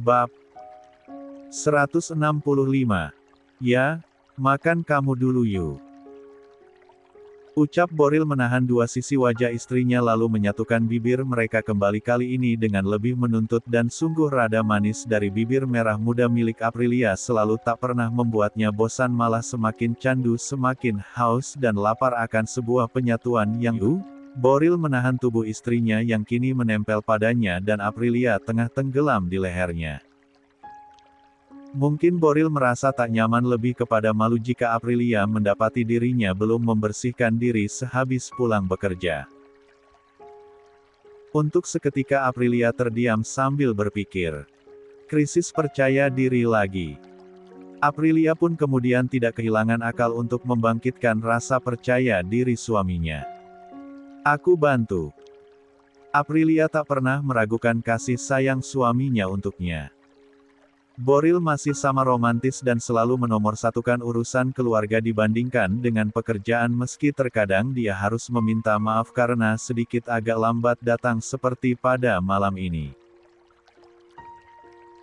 Bab 165. Ya, makan kamu dulu yuk. Ucap Boril menahan dua sisi wajah istrinya lalu menyatukan bibir mereka kembali kali ini dengan lebih menuntut dan sungguh rada manis dari bibir merah muda milik Aprilia selalu tak pernah membuatnya bosan malah semakin candu semakin haus dan lapar akan sebuah penyatuan yang Boril menahan tubuh istrinya yang kini menempel padanya dan Aprilia tengah tenggelam di lehernya. Mungkin Boril merasa tak nyaman lebih kepada malu jika Aprilia mendapati dirinya belum membersihkan diri sehabis pulang bekerja. Untuk seketika Aprilia terdiam sambil berpikir. Krisis percaya diri lagi. Aprilia pun kemudian tidak kehilangan akal untuk membangkitkan rasa percaya diri suaminya. Aku bantu. Aprilia tak pernah meragukan kasih sayang suaminya untuknya. Boril masih sama romantis dan selalu menomorsatukan urusan keluarga dibandingkan dengan pekerjaan meski terkadang dia harus meminta maaf karena sedikit agak lambat datang seperti pada malam ini.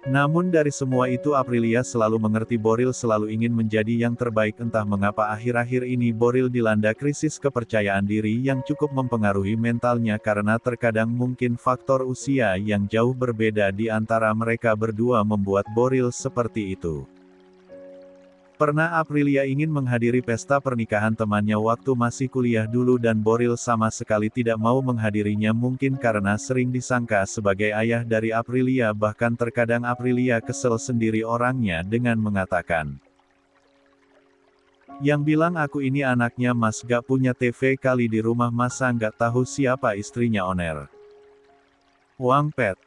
Namun dari semua itu Aprilia selalu mengerti Boril selalu ingin menjadi yang terbaik entah mengapa akhir-akhir ini Boril dilanda krisis kepercayaan diri yang cukup mempengaruhi mentalnya karena terkadang mungkin faktor usia yang jauh berbeda di antara mereka berdua membuat Boril seperti itu. Pernah Aprilia ingin menghadiri pesta pernikahan temannya waktu masih kuliah dulu dan Boril sama sekali tidak mau menghadirinya mungkin karena sering disangka sebagai ayah dari Aprilia bahkan terkadang Aprilia kesel sendiri orangnya dengan mengatakan. Yang bilang aku ini anaknya mas gak punya TV kali di rumah masa gak tahu siapa istrinya Oner. Wang Pet.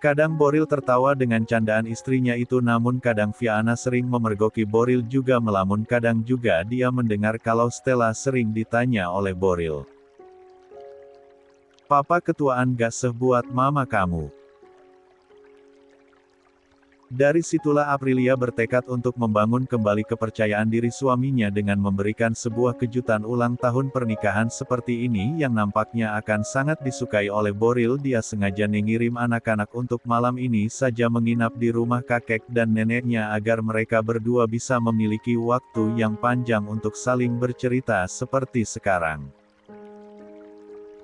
Kadang Boril tertawa dengan candaan istrinya itu namun kadang Viana sering memergoki Boril juga melamun kadang juga dia mendengar kalau Stella sering ditanya oleh Boril. Papa ketuaan gak sebuat mama kamu. Dari situlah Aprilia bertekad untuk membangun kembali kepercayaan diri suaminya dengan memberikan sebuah kejutan ulang tahun pernikahan seperti ini yang nampaknya akan sangat disukai oleh Boril. Dia sengaja mengirim anak-anak untuk malam ini saja menginap di rumah kakek dan neneknya agar mereka berdua bisa memiliki waktu yang panjang untuk saling bercerita seperti sekarang.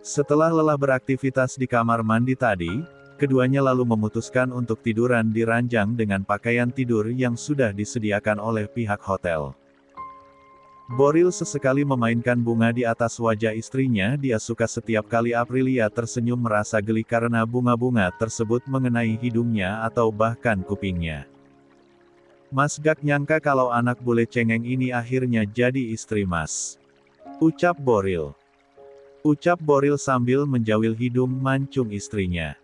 Setelah lelah beraktivitas di kamar mandi tadi, keduanya lalu memutuskan untuk tiduran di ranjang dengan pakaian tidur yang sudah disediakan oleh pihak hotel. Boril sesekali memainkan bunga di atas wajah istrinya. Dia suka setiap kali Aprilia tersenyum merasa geli karena bunga-bunga tersebut mengenai hidungnya atau bahkan kupingnya. Mas gak nyangka kalau anak bule cengeng ini akhirnya jadi istri mas. Ucap Boril. Ucap Boril sambil menjawil hidung mancung istrinya.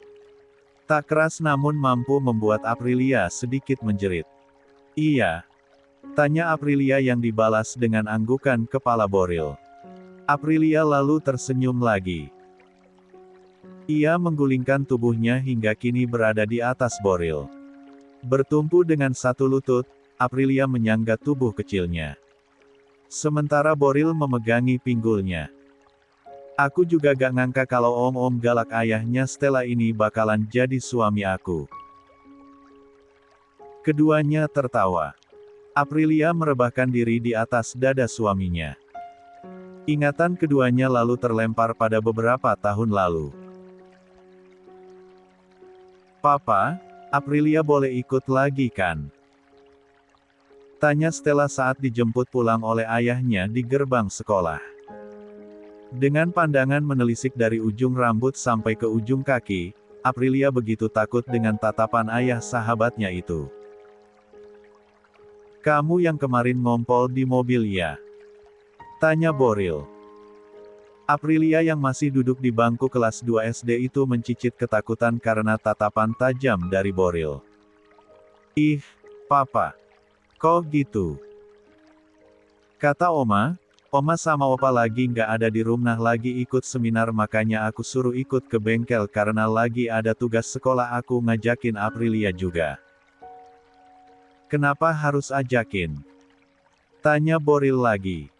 Tak keras namun mampu membuat Aprilia sedikit menjerit. Iya. Tanya Aprilia yang dibalas dengan anggukan kepala Boril. Aprilia lalu tersenyum lagi. Ia menggulingkan tubuhnya hingga kini berada di atas Boril. Bertumpu dengan satu lutut, Aprilia menyangga tubuh kecilnya. Sementara Boril memegangi pinggulnya. Aku juga gak ngangka kalau om-om galak ayahnya Stella ini bakalan jadi suami aku. Keduanya tertawa. Aprilia merebahkan diri di atas dada suaminya. Ingatan keduanya lalu terlempar pada beberapa tahun lalu. Papa, Aprilia boleh ikut lagi kan? Tanya Stella saat dijemput pulang oleh ayahnya di gerbang sekolah. Dengan pandangan menelisik dari ujung rambut sampai ke ujung kaki, Aprilia begitu takut dengan tatapan ayah sahabatnya itu. Kamu yang kemarin ngompol di mobil ya? Tanya Boril. Aprilia yang masih duduk di bangku kelas 2 SD itu mencicit ketakutan karena tatapan tajam dari Boril. Ih, papa. Kok gitu? Kata Oma. Oma sama opa lagi nggak ada di rumah lagi ikut seminar makanya aku suruh ikut ke bengkel karena lagi ada tugas sekolah aku ngajakin Aprilia juga. Kenapa harus ajakin? Tanya Boril lagi.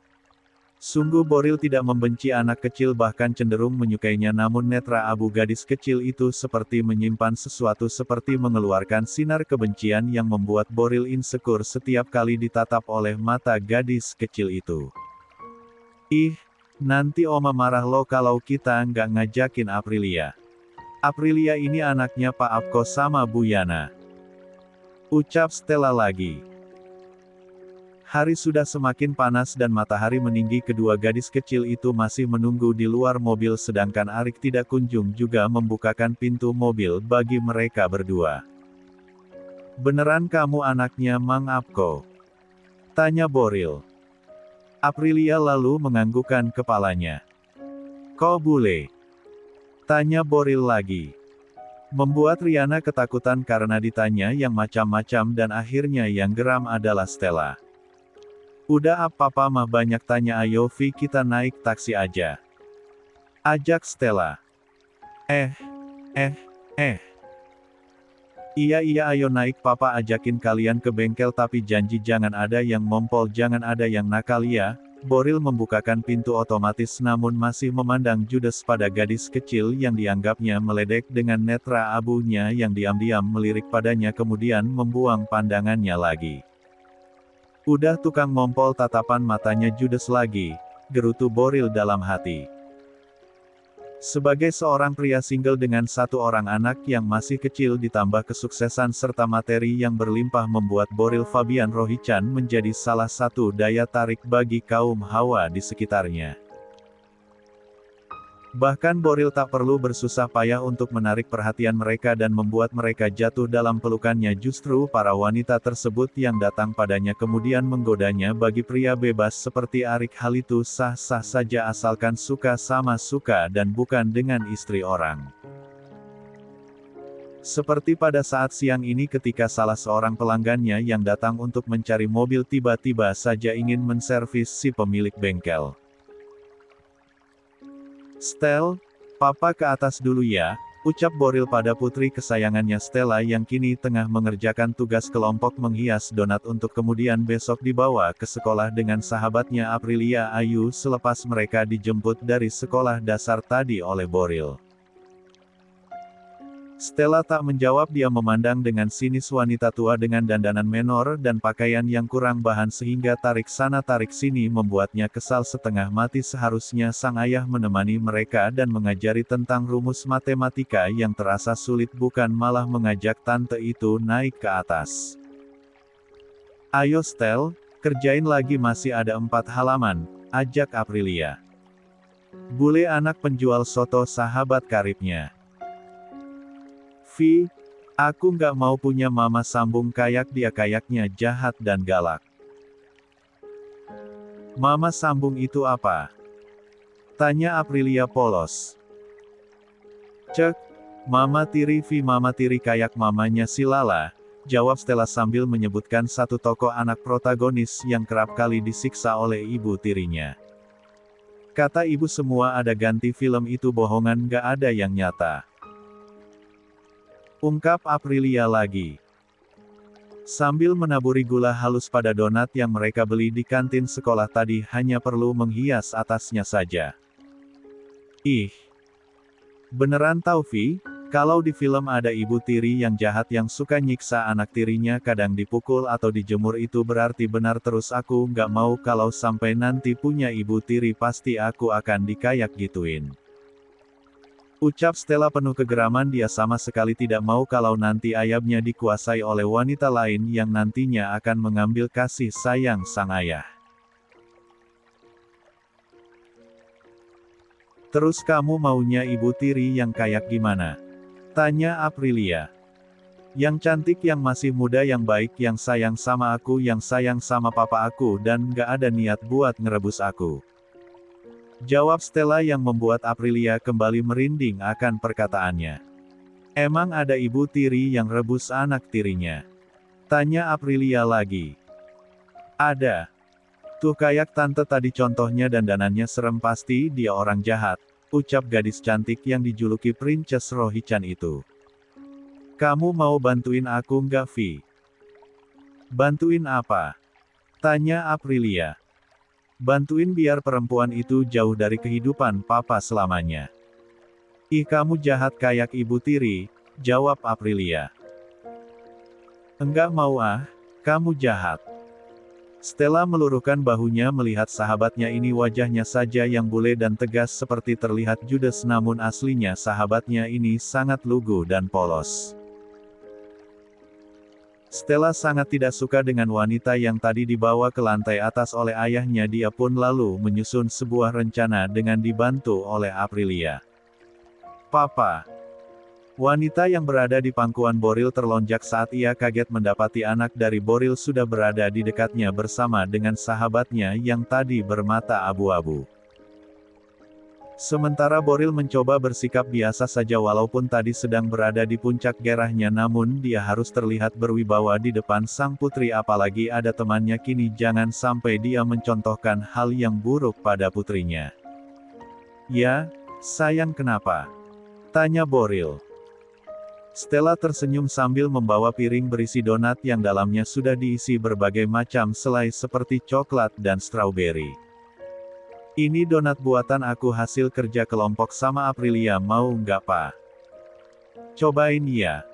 Sungguh Boril tidak membenci anak kecil bahkan cenderung menyukainya, namun netra abu gadis kecil itu seperti menyimpan sesuatu, seperti mengeluarkan sinar kebencian yang membuat Boril insecure setiap kali ditatap oleh mata gadis kecil itu. Ih, nanti Oma marah lo kalau kita nggak ngajakin Aprilia. Aprilia ini anaknya Pak Apko sama Bu Yana. Ucap Stella lagi. Hari sudah semakin panas dan matahari meninggi. Kedua gadis kecil itu masih menunggu di luar mobil sedangkan Arik tidak kunjung juga membukakan pintu mobil bagi mereka berdua. Beneran kamu anaknya Mang Apko? Tanya Boril. Aprilia lalu menganggukkan kepalanya. Kok bule? Tanya Boril lagi. Membuat Riana ketakutan karena ditanya yang macam-macam dan akhirnya yang geram adalah Stella. Udah apa-apa mah banyak tanya, ayo Vi kita naik taksi aja. Ajak Stella. Iya ayo naik, papa ajakin kalian ke bengkel tapi janji jangan ada yang mompol, jangan ada yang nakal ya. Boril membukakan pintu otomatis namun masih memandang judes pada gadis kecil yang dianggapnya meledek dengan netra abunya yang diam-diam melirik padanya kemudian membuang pandangannya lagi. Udah tukang mompol, tatapan matanya judes lagi, gerutu Boril dalam hati. Sebagai seorang pria single dengan satu orang anak yang masih kecil ditambah kesuksesan serta materi yang berlimpah membuat Boril Fabian Rohichan menjadi salah satu daya tarik bagi kaum hawa di sekitarnya. Bahkan Boril tak perlu bersusah payah untuk menarik perhatian mereka dan membuat mereka jatuh dalam pelukannya. Justru para wanita tersebut yang datang padanya kemudian menggodanya. Bagi pria bebas seperti Arik hal itu sah-sah saja asalkan suka sama suka dan bukan dengan istri orang. Seperti pada saat siang ini ketika salah seorang pelanggannya yang datang untuk mencari mobil tiba-tiba saja ingin menservis si pemilik bengkel. Stel, papa ke atas dulu ya, ucap Boril pada putri kesayangannya Stella yang kini tengah mengerjakan tugas kelompok menghias donat untuk kemudian besok dibawa ke sekolah dengan sahabatnya Aprilia Ayu selepas mereka dijemput dari sekolah dasar tadi oleh Boril. Stella tak menjawab, dia memandang dengan sinis wanita tua dengan dandanan menor dan pakaian yang kurang bahan sehingga tarik sana tarik sini membuatnya kesal setengah mati. Seharusnya sang ayah menemani mereka dan mengajari tentang rumus matematika yang terasa sulit, bukan malah mengajak tante itu naik ke atas. Ayo Stel, kerjain lagi, masih ada 4 halaman, ajak Aprilia. Bule anak penjual soto sahabat karibnya. Vi, aku nggak mau punya mama, sambung kayak dia, kayaknya jahat dan galak. Mama sambung itu apa? Tanya Aprilia polos. Cek, mama tiri Vi, mama tiri kayak mamanya si Lala, jawab Stella sambil menyebutkan satu tokoh anak protagonis yang kerap kali disiksa oleh ibu tirinya. Kata ibu semua ada ganti film itu bohongan, nggak ada yang nyata. Ungkap Aprilia lagi. Sambil menaburi gula halus pada donat yang mereka beli di kantin sekolah tadi, hanya perlu menghias atasnya saja. Ih. Beneran tau Vi, kalau di film ada ibu tiri yang jahat yang suka nyiksa anak tirinya, kadang dipukul atau dijemur, itu berarti benar. Terus aku nggak mau kalau sampai nanti punya ibu tiri, pasti aku akan dikayak gituin. Ucap Stella penuh kegeraman, dia sama sekali tidak mau kalau nanti ayahnya dikuasai oleh wanita lain yang nantinya akan mengambil kasih sayang sang ayah. Terus kamu maunya ibu tiri yang kayak gimana? Tanya Aprilia. Yang cantik, yang masih muda, yang baik, yang sayang sama aku, yang sayang sama papa aku dan gak ada niat buat ngerebus aku. Jawab Stella yang membuat Aprilia kembali merinding akan perkataannya. Emang ada ibu tiri yang rebus anak tirinya? Tanya Aprilia lagi. Ada. Tuh kayak tante tadi contohnya, dandanannya serem, pasti dia orang jahat, ucap gadis cantik yang dijuluki Princess Rohichan itu. Kamu mau bantuin aku nggak Vi? Bantuin apa? Tanya Aprilia. Bantuin biar perempuan itu jauh dari kehidupan papa selamanya. Ih kamu jahat kayak ibu tiri, jawab Aprilia. Enggak mau ah, kamu jahat. Stella meluruhkan bahunya melihat sahabatnya ini wajahnya saja yang bule dan tegas seperti terlihat judes namun aslinya sahabatnya ini sangat lugu dan polos. Stella sangat tidak suka dengan wanita yang tadi dibawa ke lantai atas oleh ayahnya dia pun lalu menyusun sebuah rencana dengan dibantu oleh Aprilia. Papa. Wanita yang berada di pangkuan Boril terlonjak saat ia kaget mendapati anak dari Boril sudah berada di dekatnya bersama dengan sahabatnya yang tadi bermata abu-abu. Sementara Boril mencoba bersikap biasa saja walaupun tadi sedang berada di puncak gairahnya namun dia harus terlihat berwibawa di depan sang putri apalagi ada temannya kini jangan sampai dia mencontohkan hal yang buruk pada putrinya. Ya, sayang kenapa? Tanya Boril. Stella tersenyum sambil membawa piring berisi donat yang dalamnya sudah diisi berbagai macam selai seperti coklat dan strawberry. Ini donat buatan aku hasil kerja kelompok sama Aprilia mau nggak pak? Cobain ya.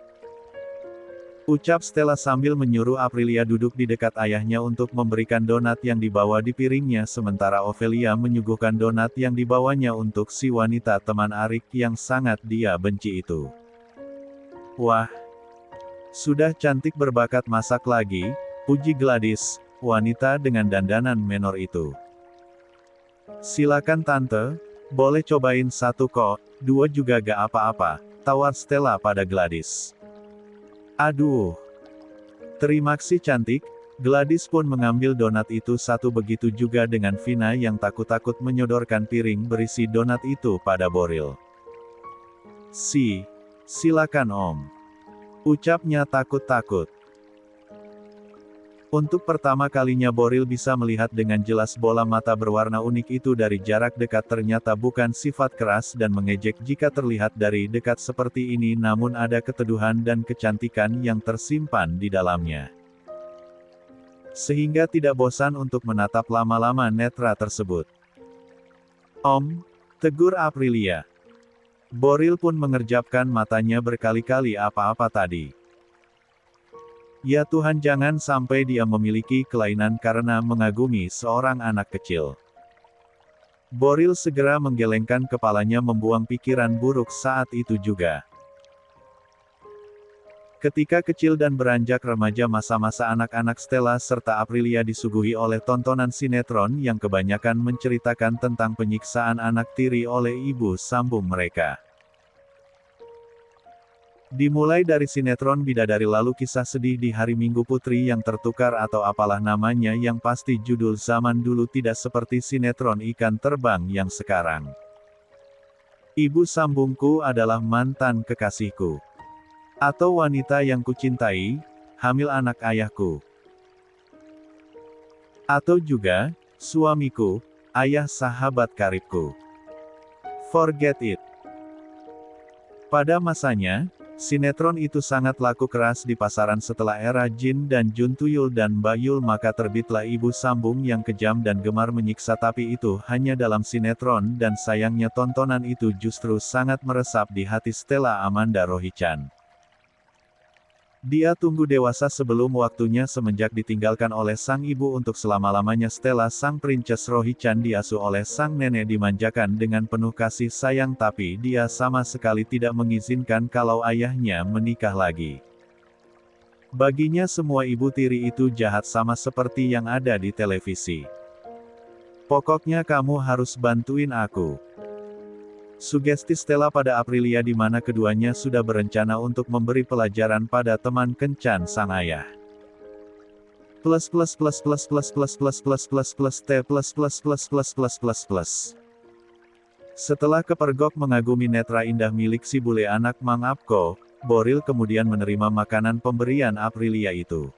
Ucap Stella sambil menyuruh Aprilia duduk di dekat ayahnya untuk memberikan donat yang dibawa di piringnya sementara Ophelia menyuguhkan donat yang dibawanya untuk si wanita teman Arik yang sangat dia benci itu. Wah, sudah cantik berbakat masak lagi, puji Gladys, wanita dengan dandanan menor itu. Silakan tante, boleh cobain satu kok, dua juga gak apa-apa, tawar Stella pada Gladys. Aduh, terima kasih cantik, Gladys pun mengambil donat itu satu begitu juga dengan Vina yang takut-takut menyodorkan piring berisi donat itu pada Boril. Silakan om. Ucapnya takut-takut. Untuk pertama kalinya Boril bisa melihat dengan jelas bola mata berwarna unik itu dari jarak dekat ternyata bukan sifat keras dan mengejek jika terlihat dari dekat seperti ini namun ada keteduhan dan kecantikan yang tersimpan di dalamnya. Sehingga tidak bosan untuk menatap lama-lama netra tersebut. Om, tegur Aprilia. Boril pun mengerjapkan matanya berkali-kali apa-apa tadi. Ya Tuhan jangan sampai dia memiliki kelainan karena mengagumi seorang anak kecil. Boril segera menggelengkan kepalanya membuang pikiran buruk saat itu juga. Ketika kecil dan beranjak remaja masa-masa anak-anak Stella serta Aprilia disuguhi oleh tontonan sinetron yang kebanyakan menceritakan tentang penyiksaan anak tiri oleh ibu sambung mereka. Dimulai dari sinetron Bidadari lalu kisah sedih di Hari Minggu Putri yang tertukar atau apalah namanya yang pasti judul zaman dulu tidak seperti sinetron ikan terbang yang sekarang. Ibu sambungku adalah mantan kekasihku. Atau wanita yang kucintai, hamil anak ayahku. Atau juga, suamiku, ayah sahabat karibku. Forget it. Pada masanya, sinetron itu sangat laku keras di pasaran setelah era Jin dan Jun Tuyul dan Bayul maka terbitlah Ibu Sambung yang kejam dan gemar menyiksa tapi itu hanya dalam sinetron dan sayangnya tontonan itu justru sangat meresap di hati Stella Amanda Rohichan. Dia tunggu dewasa sebelum waktunya semenjak ditinggalkan oleh sang ibu untuk selama-lamanya Stella sang Princess Rohichan diasuh oleh sang nenek dimanjakan dengan penuh kasih sayang tapi dia sama sekali tidak mengizinkan kalau ayahnya menikah lagi. Baginya semua ibu tiri itu jahat sama seperti yang ada di televisi. Pokoknya kamu harus bantuin aku. Sugesti Stella pada Aprilia di mana keduanya sudah berencana untuk memberi pelajaran pada teman kencan sang ayah. Setelah kepergok mengagumi netra indah milik si bule anak Mang Apko, Boril kemudian menerima makanan pemberian Aprilia itu.